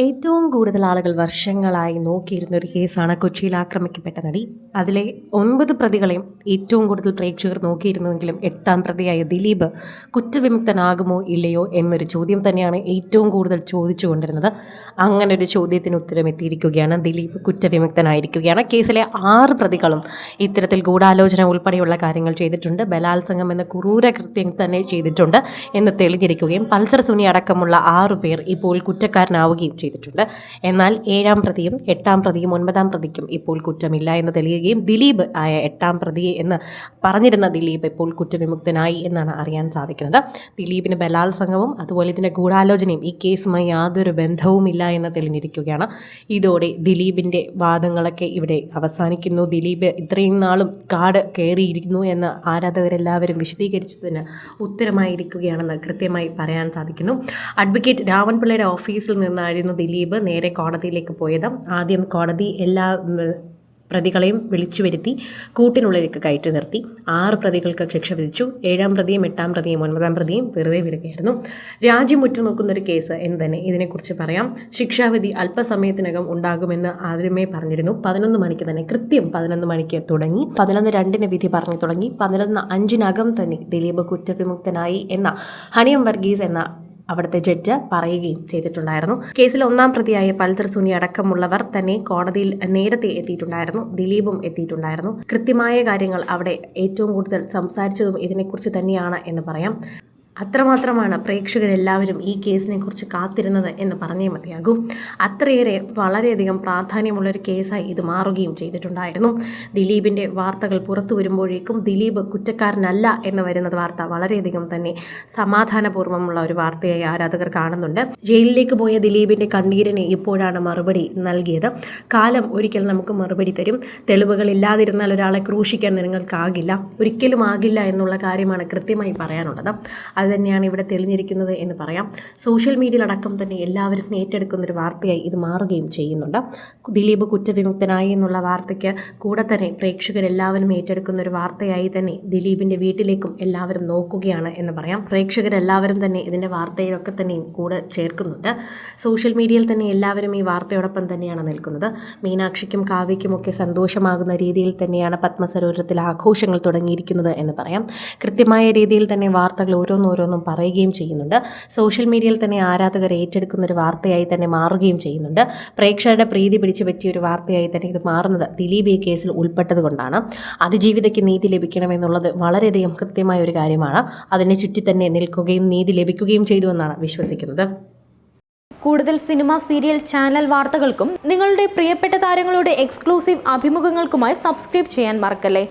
ഏറ്റവും കൂടുതൽ ആളുകൾ വർഷങ്ങളായി നോക്കിയിരുന്ന ഒരു കേസാണ് കൊച്ചിയിൽ ആക്രമിക്കപ്പെട്ട നടി. അതിലെ 9 പ്രതികളെയും ഏറ്റവും കൂടുതൽ പ്രേക്ഷകർ നോക്കിയിരുന്നുവെങ്കിലും 8ാം പ്രതിയായ ദിലീപ് കുറ്റവിമുക്തനാകുമോ ഇല്ലയോ എന്നൊരു ചോദ്യം തന്നെയാണ് ഏറ്റവും കൂടുതൽ ചോദിച്ചുകൊണ്ടിരുന്നത്. അങ്ങനെ ഒരു ചോദ്യത്തിന് ഉത്തരം എത്തിയിരിക്കുകയാണ്. ദിലീപ് കുറ്റവിമുക്തനായിരിക്കുകയാണ്. കേസിലെ 6 പ്രതികളും ഇത്തരത്തിൽ ഗൂഢാലോചന ഉൾപ്പെടെയുള്ള കാര്യങ്ങൾ ചെയ്തിട്ടുണ്ട്. ബലാത്സംഗം എന്ന ക്രൂര കൃത്യം തന്നെ ചെയ്തിട്ടുണ്ട് എന്ന് തെളിഞ്ഞിരിക്കുകയും പൾസർ സുനി അടക്കമുള്ള 6 പേർ ഇപ്പോൾ കുറ്റക്കാരനാവുകയും ചെയ്തിട്ടുണ്ട്. എന്നാൽ 7ാം പ്രതിയും 8ാം പ്രതിയും 9ാം പ്രതിക്കും ഇപ്പോൾ കുറ്റമില്ല എന്ന് തെളിയുകയും ദിലീപ് ആയ 8ാം പ്രതി എന്ന് പറഞ്ഞിരുന്ന ദിലീപ് ഇപ്പോൾ കുറ്റവിമുക്തനായി എന്നാണ് അറിയാൻ സാധിക്കുന്നത്. ദിലീപിന് ബലാത്സംഗവും അതുപോലെ ഇതിൻ്റെ ഗൂഢാലോചനയും ഈ കേസുമായി യാതൊരു ബന്ധവുമില്ല എന്ന് തെളിഞ്ഞിരിക്കുകയാണ്. ഇതോടെ ദിലീപിൻ്റെ വാദങ്ങളൊക്കെ ഇവിടെ അവസാനിക്കുന്നു. ദിലീപ് ഇത്രയും നാളും കാട് കയറിയിരിക്കുന്നു എന്ന് ആരാധകരെല്ലാവരും വിശദീകരിച്ചതിന് ഉത്തരമായിരിക്കുകയാണെന്ന് കൃത്യമായി പറയാൻ സാധിക്കുന്നു. അഡ്വക്കേറ്റ് രാവൻപിള്ളയുടെ ഓഫീസിൽ നിന്നായിരുന്നു ദിലീപ് നേരെ കോടതിയിലേക്ക് പോയത്. ആദ്യം കോടതി എല്ലാ പ്രതികളെയും വിളിച്ചു വരുത്തി കൂട്ടിനുള്ളിലേക്ക് കയറ്റി നിർത്തി. 6 പ്രതികൾക്ക് ശിക്ഷ വിധിച്ചു. 7ാം പ്രതിയും 8ാം പ്രതിയും 9ാം പ്രതിയും വെറുതെ വിടുകയായിരുന്നു. രാജ്യം ഉറ്റുനോക്കുന്നൊരു കേസ് എന്ന് തന്നെ ഇതിനെക്കുറിച്ച് പറയാം. ശിക്ഷാവിധി അല്പസമയത്തിനകം ഉണ്ടാകുമെന്ന് ആദ്യമേ പറഞ്ഞിരുന്നു. 11 മണിക്ക് തന്നെ, കൃത്യം 11 മണിക്ക് തുടങ്ങി. 11:02 വിധി പറഞ്ഞു തുടങ്ങി. 11:05 തന്നെ ദിലീപ് കുറ്റവിമുക്തനായി എന്ന ഹണിയം വർഗീസ് എന്ന അവിടുത്തെ ജഡ്ജ് പറയുകയും ചെയ്തിട്ടുണ്ടായിരുന്നു. കേസിൽ 1ാം പ്രതിയായ പൾസർ സുനി അടക്കമുള്ളവർ തന്നെ കോടതിയിൽ നേരത്തെ എത്തിയിട്ടുണ്ടായിരുന്നു. ദിലീപും എത്തിയിട്ടുണ്ടായിരുന്നു. കൃത്യമായ കാര്യങ്ങൾ അവിടെ ഏറ്റവും കൂടുതൽ സംസാരിച്ചതും ഇതിനെക്കുറിച്ച് തന്നെയാണ് എന്ന് പറയാം. അത്രമാത്രമാണ് പ്രേക്ഷകരെല്ലാവരും ഈ കേസിനെ കുറിച്ച് കാത്തിരുന്നത് എന്ന് പറഞ്ഞേ മതിയാകും. അത്രയേറെ വളരെയധികം പ്രാധാന്യമുള്ളൊരു കേസായി ഇത് മാറുകയും ചെയ്തിട്ടുണ്ടായിരുന്നു. ദിലീപിൻ്റെ വാർത്തകൾ പുറത്തു വരുമ്പോഴേക്കും ദിലീപ് കുറ്റക്കാരനല്ല എന്ന് വരുന്നത് വാർത്ത വളരെയധികം തന്നെ സമാധാനപൂർവ്വമുള്ള ഒരു വാർത്തയായി ആരാധകർ കാണുന്നുണ്ട്. ജയിലിലേക്ക് പോയ ദിലീപിൻ്റെ കണ്ണീരിന് ഇപ്പോഴാണ് മറുപടി നൽകിയത്. കാലം ഒരിക്കൽ നമുക്ക് മറുപടി തരും. തെളിവുകളില്ലാതിരുന്നാൽ ഒരാളെ ക്രൂശിക്കാൻ നിങ്ങൾക്കാകില്ല, ഒരിക്കലും ആകില്ല എന്നുള്ള കാര്യമാണ് കൃത്യമായി പറയാനുള്ളത്. അതുതന്നെയാണ് ഇവിടെ തെളിഞ്ഞിരിക്കുന്നത് എന്ന് പറയാം. സോഷ്യൽ മീഡിയയിലടക്കം തന്നെ എല്ലാവരും ഏറ്റെടുക്കുന്നൊരു വാർത്തയായി ഇത് മാറുകയും ചെയ്യുന്നുണ്ട്. ദിലീപ് കുറ്റവിമുക്തനായി എന്നുള്ള വാർത്തയ്ക്ക് കൂടെ തന്നെ പ്രേക്ഷകരെല്ലാവരും ഏറ്റെടുക്കുന്നൊരു വാർത്തയായി തന്നെ ദിലീപിൻ്റെ വീട്ടിലേക്കും എല്ലാവരും നോക്കുകയാണ് എന്ന് പറയാം. പ്രേക്ഷകരെല്ലാവരും തന്നെ ഇതിൻ്റെ വാർത്തയിലൊക്കെ തന്നെയും കൂടെ ചേർക്കുന്നുണ്ട്. സോഷ്യൽ മീഡിയയിൽ തന്നെ എല്ലാവരും ഈ വാർത്തയോടൊപ്പം തന്നെയാണ് നിൽക്കുന്നത്. മീനാക്ഷിക്കും കാവ്യയ്ക്കും ഒക്കെ സന്തോഷമാകുന്ന രീതിയിൽ തന്നെയാണ് പത്മസരോവരത്തിൽ ആഘോഷങ്ങൾ തുടങ്ങിയിരിക്കുന്നത് എന്ന് പറയാം. കൃത്യമായ രീതിയിൽ തന്നെ വാർത്തകൾ ഓരോന്നും പറയുകയും ചെയ്യുന്നുണ്ട്. സോഷ്യൽ മീഡിയയിൽ തന്നെ ആരാധകർ ഏറ്റെടുക്കുന്ന ഒരു വാർത്തയായി തന്നെ മാറുകയും ചെയ്യുന്നുണ്ട്. പ്രേക്ഷകരുടെ പ്രീതി പിടിച്ചു പറ്റിയ ഒരു വാർത്തയായി തന്നെ ഇത് മാറുന്നത് ദിലീപ് ഈ കേസിൽ ഉൾപ്പെട്ടത് കൊണ്ടാണ്. അതിജീവിതയ്ക്ക് നീതി ലഭിക്കണമെന്നുള്ളത് വളരെയധികം കൃത്യമായ ഒരു കാര്യമാണ്. അതിനെ ചുറ്റി തന്നെ നിൽക്കുകയും നീതി ലഭിക്കുകയും ചെയ്തു എന്നാണ് വിശ്വസിക്കുന്നത്. കൂടുതൽ സിനിമ, സീരിയൽ, ചാനൽ വാർത്തകൾക്കും നിങ്ങളുടെ പ്രിയപ്പെട്ട താരങ്ങളുടെ എക്സ്ക്ലൂസീവ് അഭിമുഖങ്ങൾക്കുമായി സബ്സ്ക്രൈബ് ചെയ്യാൻ മറക്കല്ലേ.